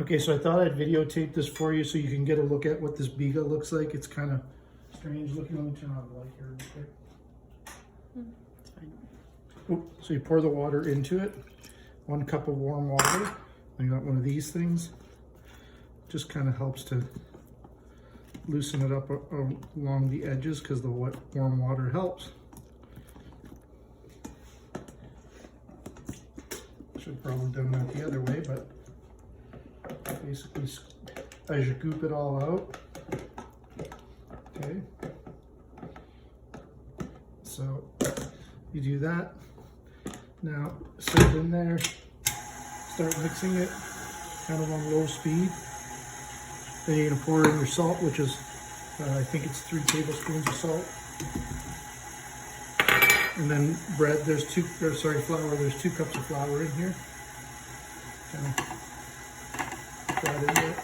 Okay, so I thought I'd videotape this for you so you can get a look at what this biga looks like. It's kind of strange looking. Let me turn on the light here real quick. It's fine. Oop, so you pour the water into it, 1 cup of warm water. I got one of these things. Just kind of helps to loosen it up along the edges because the warm water helps. Should probably done that the other way, but basically as you goop it all out. Okay. So you do that. Now set it in there, start mixing it kind of on low speed. Then you're gonna pour in your salt, which is, I think it's 3 tablespoons of salt. And then flour, there's 2 cups of flour in here. Kind of put that in there.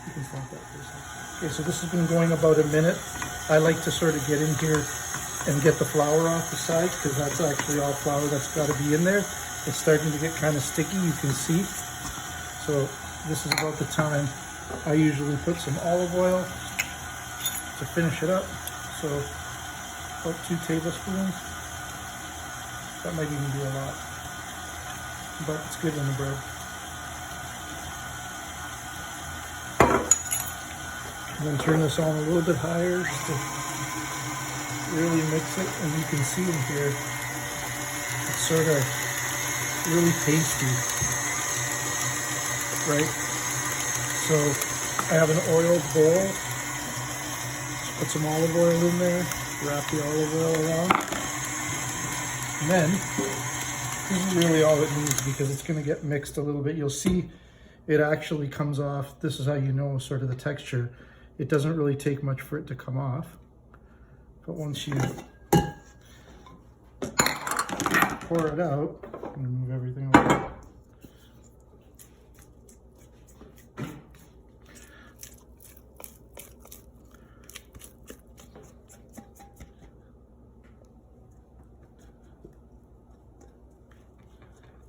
You can stop that for a second. Okay, so this has been going about a minute. I like to sort of get in here and get the flour off the side because that's actually all flour that's got to be in there. It's starting to get kind of sticky, you can see. So this is about the time I usually put some olive oil to finish it up. So about 2 tablespoons. That might even be a lot, but it's good in the bread. And then turn this on a little bit higher just to really mix it, and you can see in here it's sort of really tasty, right? So I have an oiled bowl. Just put some olive oil in there, wrap the olive oil around, and then this is really all it needs because it's going to get mixed a little bit. You'll see it actually comes off. This is how you know sort of the texture. It doesn't really take much for it to come off. But once you pour it out, I'm gonna move everything away.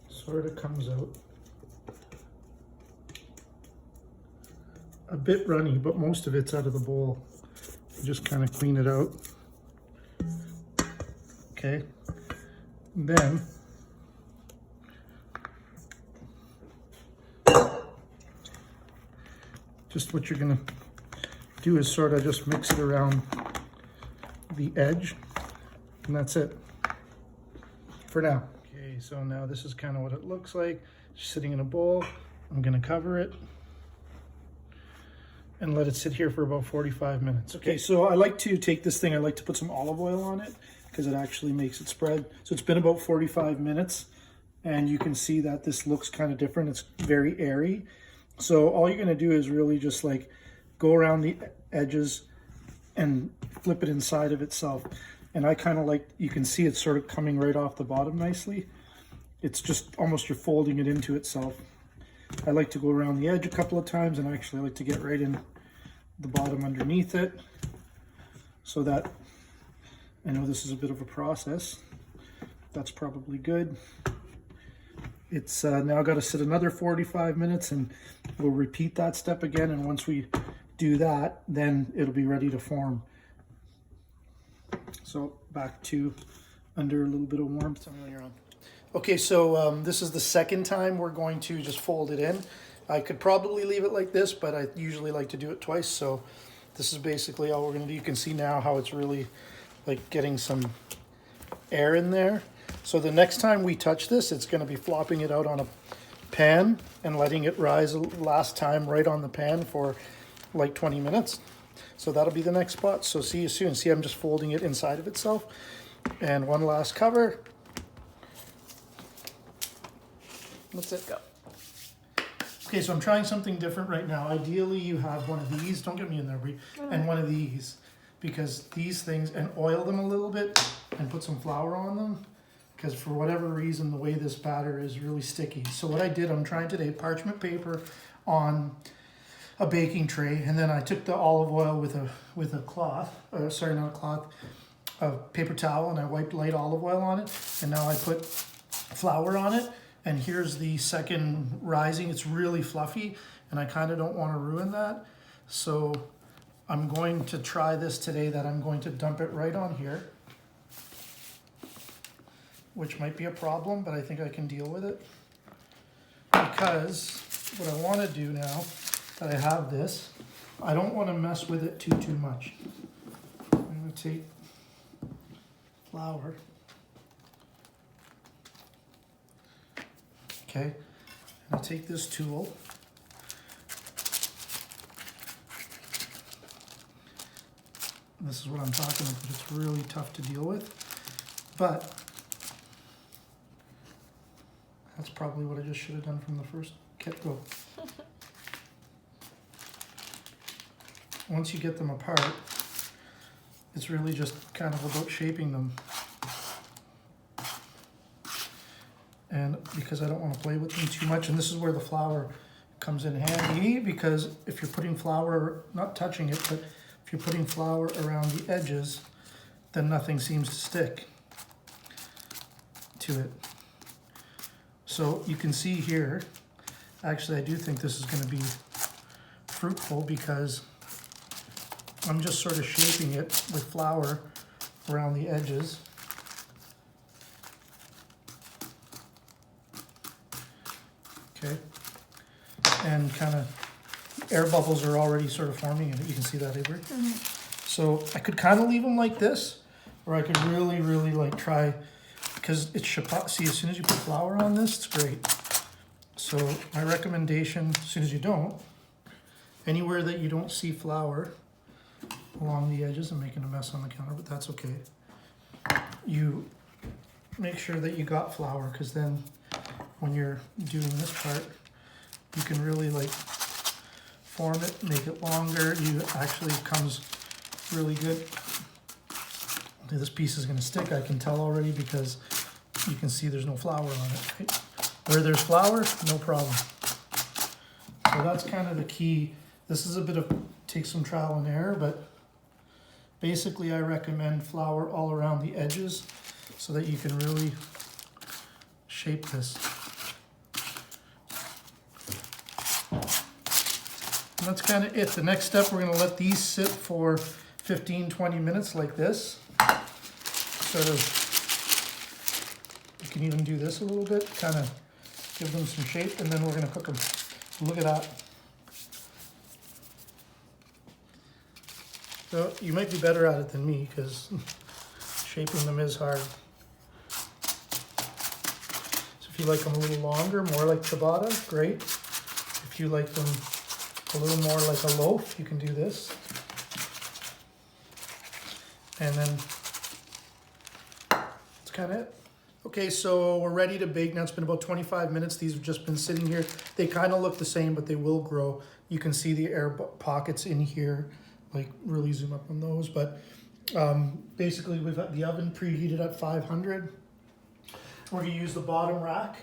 Sort of comes out a bit runny, but most of it's out of the bowl. You just kind of clean it out. Okay, then just what you're gonna do is sort of just mix it around the edge, and that's it for now. Okay, so now this is kind of what it looks like, just sitting in a bowl. I'm gonna cover it and let it sit here for about 45 minutes. Okay, so I like to take this thing, I like to put some olive oil on it because it actually makes it spread. So it's been about 45 minutes and you can see that this looks kind of different. It's very airy. So all you're gonna do is really just like go around the edges and flip it inside of itself. And I kind of like, you can see it's sort of coming right off the bottom nicely. It's just almost you're folding it into itself. I like to go around the edge a couple of times, and I actually like to get right in the bottom underneath it so that I know this is a bit of a process. That's probably good. It's now got to sit another 45 minutes and we'll repeat that step again. And once we do that, then it'll be ready to form. So back to under a little bit of warmth. Okay, so this is the second time we're going to just fold it in. I could probably leave it like this, but I usually like to do it twice. So this is basically all we're gonna do. You can see now how it's really like getting some air in there. So the next time we touch this, it's gonna be flopping it out on a pan and letting it rise last time right on the pan for like 20 minutes. So that'll be the next spot. So see you soon. See, I'm just folding it inside of itself. And one last cover. That's it, go. Okay, so I'm trying something different right now. Ideally, you have one of these, don't get me in there, Brie, and one of these, because these things, and oil them a little bit and put some flour on them, because for whatever reason, the way this batter is really sticky. So what I did, I'm trying today, parchment paper on a baking tray, and then I took the olive oil with a cloth, sorry, not a cloth, a paper towel and I wiped light olive oil on it, and now I put flour on it, and here's the second rising. It's really fluffy and I kind of don't want to ruin that. So I'm going to try this today, that I'm going to dump it right on here, which might be a problem, but I think I can deal with it. Because what I want to do now that I have this, I don't want to mess with it too much. I'm going to take flour. Okay, and I'll take this tool. This is what I'm talking about, but it's really tough to deal with. But that's probably what I just should have done from the first get-go. Once you get them apart, it's really just kind of about shaping them. And because I don't want to play with them too much, and this is where the flour comes in handy, because if you're putting flour, not touching it, but if you're putting flour around the edges, then nothing seems to stick to it. So you can see here, actually I do think this is going to be fruitful, because I'm just sort of shaping it with flour around the edges. Okay, and kind of air bubbles are already sort of forming in it. You can see that, Avery. So I could kind of leave them like this, or I could really like try, because it's chapat. See, as soon as you put flour on this, it's great. So my recommendation, as soon as you don't, anywhere that you don't see flour along the edges, I'm making a mess on the counter, but that's okay. You make sure that you got flour, because then when you're doing this part, you can really like form it, make it longer. You actually comes really good. Okay, this piece is going to stick, I can tell already, because you can see there's no flour on it. Right? Where there's flour, no problem. So that's kind of the key. This is a bit of, takes some trial and error, but basically I recommend flour all around the edges so that you can really shape this. And that's kind of it. The next step, we're going to let these sit for 15-20 minutes like this. Sort of, you can even do this a little bit, kind of give them some shape, and then we're going to cook them. Look at that. So you might be better at it than me, because shaping them is hard. So if you like them a little longer, more like ciabatta, great. If you like them a little more like a loaf, you can do this. And then that's kind of it. Okay, so we're ready to bake now. It's been about 25 minutes. These have just been sitting here. They kind of look the same, but they will grow. You can see the air pockets in here. Like, really zoom up on those. But basically, we've got the oven preheated at 500. We're going to use the bottom rack.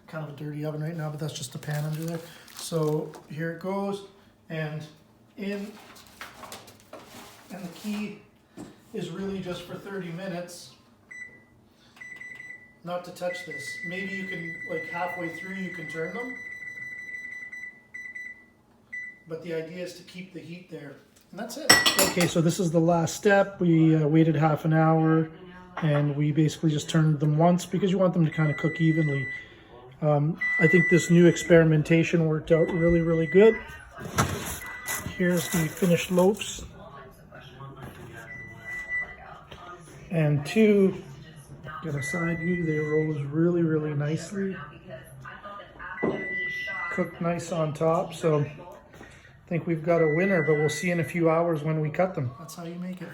Kind of a dirty oven right now, but that's just the pan under there. So here it goes, and the key is really just for 30 minutes not to touch this. Maybe you can, like halfway through, you can turn them, but the idea is to keep the heat there, and that's it. Okay, so this is the last step. We waited half an hour, and we basically just turned them once, because you want them to kind of cook evenly. I think this new experimentation worked out really good. Here's the finished loaves. And two, get a side view, they rose really nicely. Cooked nice on top, so I think we've got a winner, but we'll see in a few hours when we cut them. That's how you make it.